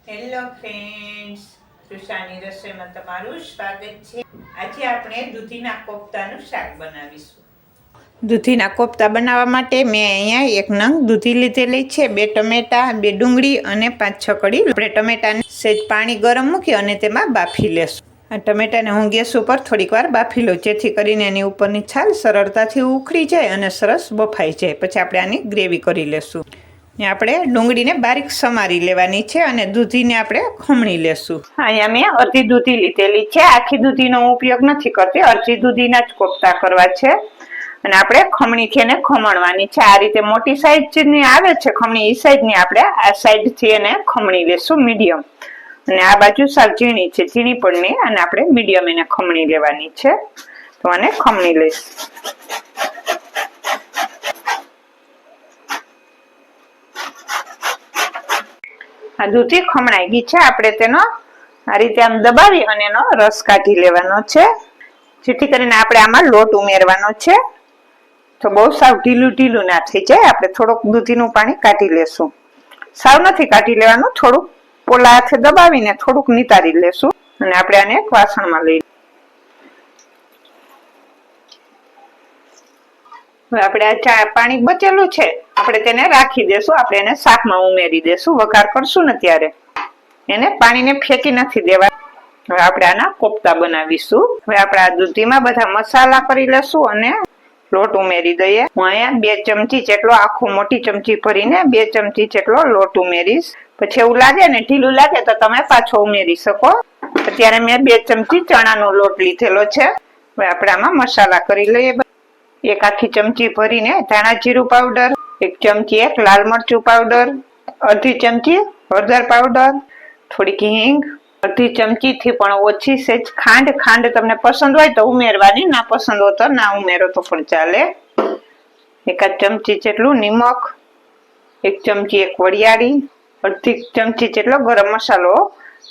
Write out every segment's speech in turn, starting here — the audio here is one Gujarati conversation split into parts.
હેલો ફ્રેન્ડ્સ, તૃષાની રસોઈમાં તમારું સ્વાગત છે। આજે આપણે દૂધીના કોફતાનું શાક બનાવીશું। દૂધીના કોફતા બનાવવા માટે મેં અહીંયા એક નંગ દૂધી લીધેલી છે, 2 ટમેટા, 2 ડુંગળી અને 5-6 કળી। આપણે ટમેટાને સહેજ પાણી ગરમ મૂકી અને તેમાં બાફી લેશું। આ ટમેટાને હું ગેસ ઉપર થોડીક વાર બાફી લઉં, જેથી કરીને એની ઉપરની છાલ સરળતાથી ઉખડી જાય અને સરસ બફાઈ જાય। પછી આપણે આની ગ્રેવી કરી લેશું। ને આપણે ડુંગળીને બારીક સમારી લેવાની છે અને દૂધીને આપણે ખમણી લેશું। અહીંયા મેં અડધી દૂધી લીધેલી છે, આખી દૂધીનો ઉપયોગ નથી કરતી, અડધી દૂધીના જ કોફતા કરવા છે અને આપણે ખમણીથી એને ખમણવાની છે। આ રીતે મોટી સાઈઝની આવે છે ખમણી, એ સાઈઝની આપણે આ સાઈડથી એને ખમણી લેશું મીડિયમ, અને આ બાજુ સાવ ઝીણી છે, ઝીણી પણ નહીં, અને આપણે મીડિયમ એને ખમણી લેવાની છે। તો આને ખમણી લઈશ। આ દૂધી ખમણાઈ ગઈ છે, આપણે તેનો આ રીતે આમ દબાવી અને એનો રસ કાઢી લેવાનો છે, જેથી કરીને આપણે આમાં લોટ ઉમેરવાનો છે। તો બહુ સાવ ઢીલું ઢીલું ના થઈ જાય, આપણે થોડુંક દૂધીનું પાણી કાઢી લેશું। સાવ નથી કાઢી લેવાનું, થોડુંક પોલા હાથે દબાવીને થોડુંક નિતારી લેશું અને આપણે આને એક વાસણમાં લઈ આપણે આ પાણી બચેલું છે આપણે તેને રાખી દેશું। આપણે એને શાકમાં ઉમેરી દેશું, વઘાર કરશું ને ત્યારે એને પાણીને ફેંકી નથી દેવા। હવે આપણે આના કોફતા બનાવીશું। હવે આપણે આ દૂધીમાં બધા મસાલા કરી લેશું અને લોટ ઉમેરી દઈએ। હું અહીંયા 2 ચમચી જેટલો, આખો મોટી ચમચી ભરીને 2 ચમચી જેટલો લોટ ઉમેરીશ। પછી એવું લાગે ને ઢીલું લાગે તો તમે પાછો ઉમેરી શકો। અત્યારે મેં 2 ચમચી ચણાનો લોટ લીધેલો છે। હવે આપણે આમાં મસાલા કરી લઈએ। 1 આખી ચમચી ભરીને ધાણા જીરું પાવડર, 1 ચમચી લાલ મરચું પાવડર, અડધી ચમચી હળદર પાવડર, થોડીક હિંગ, અડધી ચમચી થી પણ ઓછી સહેજ ખાંડ। ખાંડ તમને પસંદ હોય તો ઉમેરવાની, ના પસંદ હોય તો ના ઉમેરો તો પણ ચાલે। 1 ચમચી જેટલું નિમક, 1 ચમચી વરિયાળી, અડધી ચમચી જેટલો ગરમ મસાલો।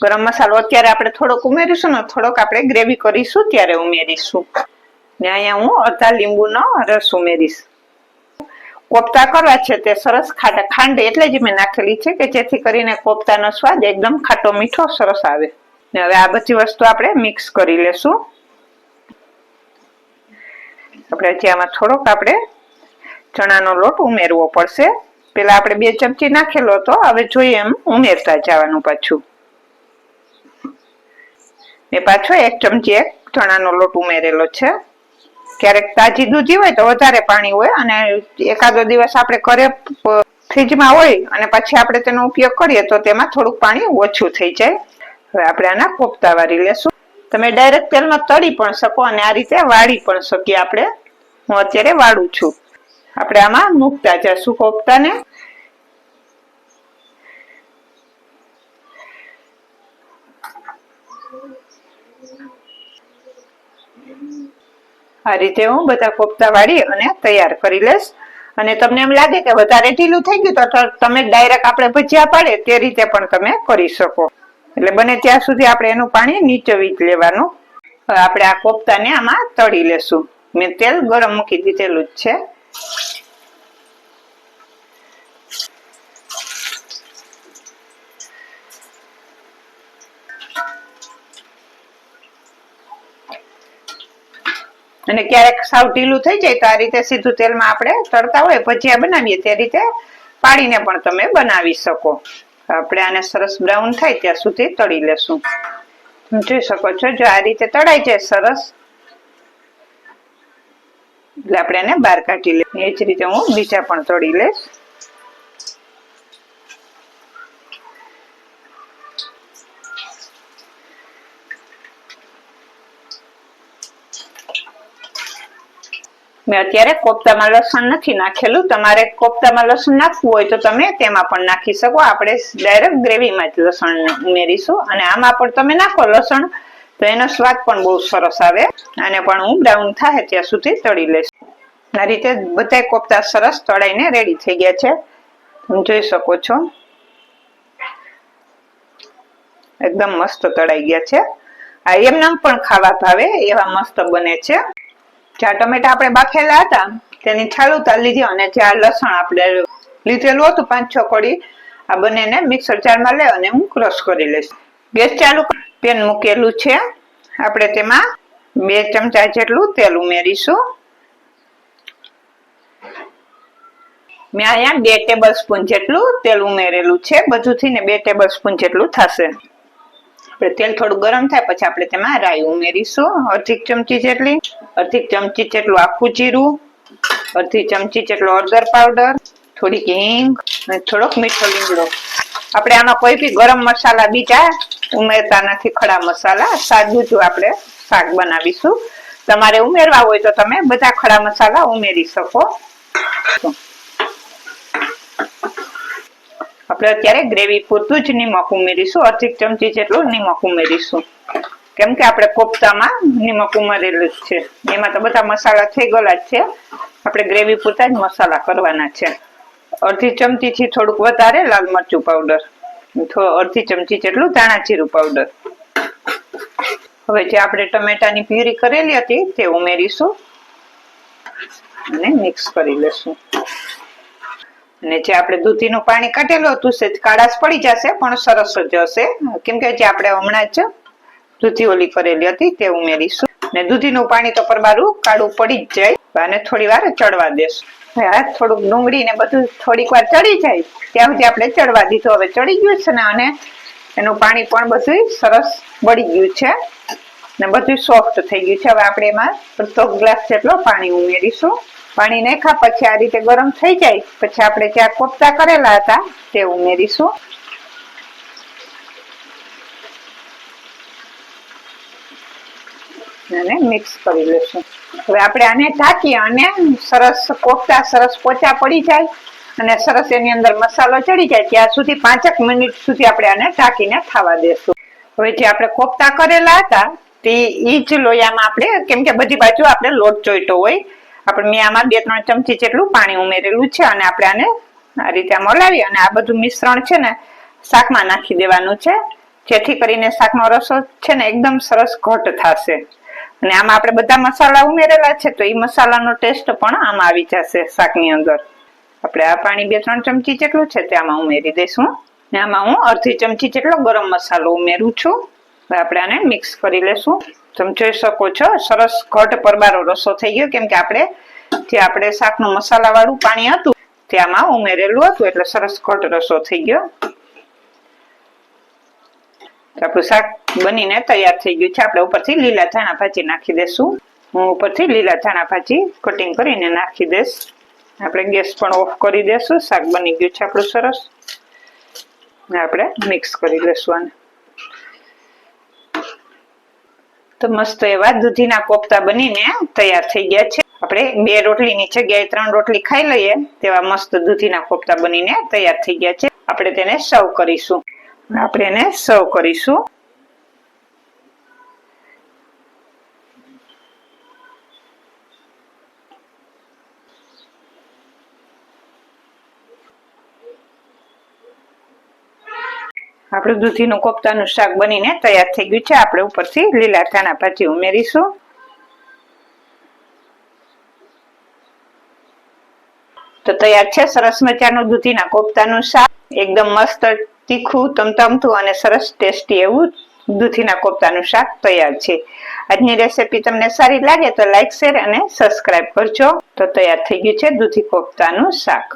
ગરમ મસાલો અત્યારે આપણે થોડોક ઉમેરીશું ને, થોડોક આપણે ગ્રેવી કરીશું ત્યારે ઉમેરીશું। ને અહીંયા હું અડધા લીંબુનો રસ ઉમેરીશ। કોફતા કરવા છે તે સરસ ખાટા, ખાંડ એટલે જ મેં નાખેલી છે કે જેથી કરીને કોફતાનો સ્વાદ એકદમ ખાટો મીઠો સરસ આવે। ને હવે આ બધી વસ્તુ આપણે મિક્સ કરી લેશું। આપણે હજી આમાં થોડોક આપણે ચણાનો લોટ ઉમેરવો પડશે। પેલા આપણે 2 ચમચી નાખેલો હતો, હવે જોઈએ એમ ઉમેરતા જવાનું પાછું। મેં પાછો 1 ચમચી ચણાનો લોટ ઉમેરેલો છે। ક્યારેક તાજી દૂધી હોય તો વધારે પાણી હોય, અને એકાદો દિવસ આપણે ઘરે ફ્રીજમાં હોય અને પછી આપણે તેનો ઉપયોગ કરીએ તો તેમાં થોડુંક પાણી ઓછું થઈ જાય। હવે આપણે આના કોફતા વાળી લેશું। તમે ડાયરેક્ટ તેલમાં તળી પણ શકો અને આ રીતે વાળી પણ શકીએ આપણે। હું અત્યારે વાળું છું। આપણે આમાં મૂકતા જશું કોફતાને। આ રીતે હું બધા કોફતા વાળી અને તૈયાર કરી લઈશ। અને તમને એમ લાગે કે વધારે ઢીલું થઈ ગયું તો તમે ડાયરેક્ટ આપણે ભજીયા પાડે તે રીતે પણ તમે કરી શકો। એટલે બને ત્યાં સુધી આપણે એનું પાણી નીચોવી જ લેવાનું। હવે આપણે આ કોફતાને આમાં તળી લેશું। મેં તેલ ગરમ મૂકી દીધેલું જ છે। અને ક્યારેક સાવ ઢીલું થઈ જાય તો આ રીતે સીધું તેલમાં આપણે તળતા હોય ભજીયા બનાવીએ તે રીતે પાડીને પણ તમે બનાવી શકો। આપણે આને સરસ બ્રાઉન થાય ત્યાં સુધી તળી લેશું। જોઈ શકો છો, જો આ રીતે તળાઈ જાય સરસ એટલે આપણે એને બહાર કાઢી લઈએ। એ જ રીતે હું બીજા પણ તળી લઈશ। મેં અત્યારે કોફતામાં લસણ નથી નાખેલું, તમારે કોફતામાં લસણ નાખવું હોય તો તમે તેમાં પણ નાખી શકો। આપણે ડાયરેક્ટ ગ્રેવીમાં જ લસણ ઉમેરીશું, અને આમાં પણ તમે નાખો લસણ તો એનો સ્વાદ પણ બહુ સરસ આવે। આને પણ હું બ્રાઉન થાય ત્યાં સુધી તળી લઈશ। આ રીતે બધા કોફતા સરસ તળાઈને રેડી થઈ ગયા છે, તમે જોઈ શકો છો, એકદમ મસ્ત તળાઈ ગયા છે। આ એમનામ પણ ખાવા ભાવે એવા મસ્ત બને છે। જ્યાં ટમેટા આપણે બાફેલા હતા તેની છાલ ઉતારી લીધી, અને જ્યાં લસણ આપણે લીધેલું હતું 5-6 કળી આ બંનેને મિક્સર જારમાં લઈ અને હું ક્રશ કરી લઈશ. ગેસ ચાલુ, પેન મૂકેલું છે. આપણે તેમાં 2 ચમચા જેટલું તેલ ઉમેરીશું. મેં અહીંયા 2 ટેબલ સ્પૂન જેટલું તેલ ઉમેરેલું છે. બધું થઈને 2 ટેબલ સ્પૂન જેટલું થશે. આપણે તેલ થોડું ગરમ થાય પછી આપણે તેમાં રાઈ ઉમેરીશું 1/2 ચમચી જેટલી, 1/2 ચમચી જેટલું આખું જીરું, 1/2 ચમચી જેટલો હળદર પાવડર, થોડીક હિંગ અને થોડોક મીઠો લીમડો. આપણે આમાં કોઈ બી ગરમ મસાલા બીજા ઉમેરતા નથી, ખડા મસાલા. સાદું જ આપણે શાક બનાવીશું. તમારે ઉમેરવા હોય તો તમે બધા ખડા મસાલા ઉમેરી શકો. આપણે અત્યારે ગ્રેવી પૂરતું જ નિમક ઉમેરીશું. 1/2 ચમચી જેટલું નિમક ઉમેરીશું, કેમ કે આપણે કોફતામાં નિમક ઉમેરેલું જ છે. એમાં તો બધા મસાલા થઈ ગયેલા જ છે. આપણે ગ્રેવી પૂરતા જ મસાલા કરવાના છે. 1/2 ચમચી થી થોડુંક વધારે લાલ મરચું પાવડર, 1/2 ચમચી જેટલું ધાણા જીરું પાવડર. હવે જે આપણે ટમેટાની પ્યુરી કરેલી હતી તે ઉમેરીશું અને મિક્સ કરી લેશું. અને જે આપણે દૂધીનું પાણી કાઢેલું હતું સેજ કાળાશ પડી જશે પણ સરસ જ હશે, કેમ કે જે આપણે હમણાં જ દૂધી ઓલી કરેલી હતી તે ઉમેરીશું. ને દૂધીનું પાણી તો પરબારું કાળું પડી જ જાય અને થોડી વાર ચડવા દેશું. થોડુંક ડુંગળી ને બધું થોડીક વાર ચડી જાય ત્યાં સુધી આપણે ચડવા દીધું. હવે ચડી ગયું છે ને અને એનું પાણી પણ બધું સરસ બળી ગયું છે ને બધું સોફ્ટ થઈ ગયું છે. હવે આપણે એમાં 1 ગ્લાસ જેટલો પાણી ઉમેરીશું. પાણી નાખ્યા પછી આ રીતે ગરમ થઈ જાય પછી આપણે જ્યાં કોફતા કરેલા હતા તે ઉમેરીશું. અને મિક્સ કરી લેશું. હવે આપણે આને ઢાંકી અને સરસ કોફતા સરસ પોચા પડી જાય અને સરસ એની અંદર મસાલો ચડી જાય ત્યાં સુધી 5 મિનિટ સુધી આપણે આને ઢાંકીને થવા દેશું. હવે જે આપણે કોફતા કરેલા હતા તે ઈ જ લોયામાં આપણે, કેમ કે બધી બાજુ આપણે લોટ ચોઈટો હોય, આપણે મેં આમાં 2-3 ચમચી જેટલું પાણી ઉમેરેલું છે અને આપણે આને આ રીતે હલાવી અને આ બધું મિશ્રણ છે ને શાકમાં નાખી દેવાનું છે, જેથી કરીને શાકનો રસો છે ને એકદમ સરસ ઘટ થશે. અને આમાં આપણે બધા મસાલા ઉમેરેલા છે તો એ મસાલાનો ટેસ્ટ પણ આમાં આવી જશે શાકની અંદર. આપણે આ પાણી 2-3 ચમચી જેટલું છે તે આમાં ઉમેરી દઈશું. ને આમાં હું 1/2 ચમચી જેટલો ગરમ મસાલો ઉમેરું છું. હવે આપણે આને મિક્સ કરી લેશું. તમે જોઈ શકો છો સરસ ઘટ પરબારો રસો થઈ ગયો, કેમ કે આપણે શાકનું મસાલા વાળું પાણી હતું તે આમાં ઉમેરેલું હતું એટલે સરસ ઘટ રસો થઈ ગયો. આપણું શાક બનીને તૈયાર થઈ ગયું છે. આપણે ઉપરથી લીલા ધાણા ભાજી નાખી દેશું. હું ઉપરથી લીલા ધાણા ભાજી કટિંગ કરીને નાખી દઈશ. આપણે ગેસ પણ ઓફ કરી દેશું. શાક બની ગયું છે આપણું સરસ. આપણે મિક્સ કરી લેશું આને. તો મસ્ત એવા દૂધીના કોફતા બનીને તૈયાર થઈ ગયા છે. આપણે 2 રોટલીની જગ્યાએ 3 રોટલી ખાઈ લઈએ તેવા મસ્ત દૂધીના કોફતા બનીને તૈયાર થઈ ગયા છે. આપણે તેને સર્વ કરીશું. આપણે એને સર્વ કરીશું. આપણું દૂધીનું કોફતાનું શાક બનીને તૈયાર થઈ ગયું છે. આપણે ઉપરથી લીલા ધાણા ભાજી ઉમેરીશું. તો તૈયાર છે સરસ મજાનું દૂધીના કોફતાનું શાક. એકદમ મસ્ત તીખું તમતમતું અને સરસ ટેસ્ટી એવું દૂધીના કોફતાનું શાક તૈયાર છે. આજની રેસીપી તમને સારી લાગે તો લાઈક, શેર અને સબસ્ક્રાઇબ કરજો. તો તૈયાર થઈ ગયું છે દૂધી કોફતાનું શાક.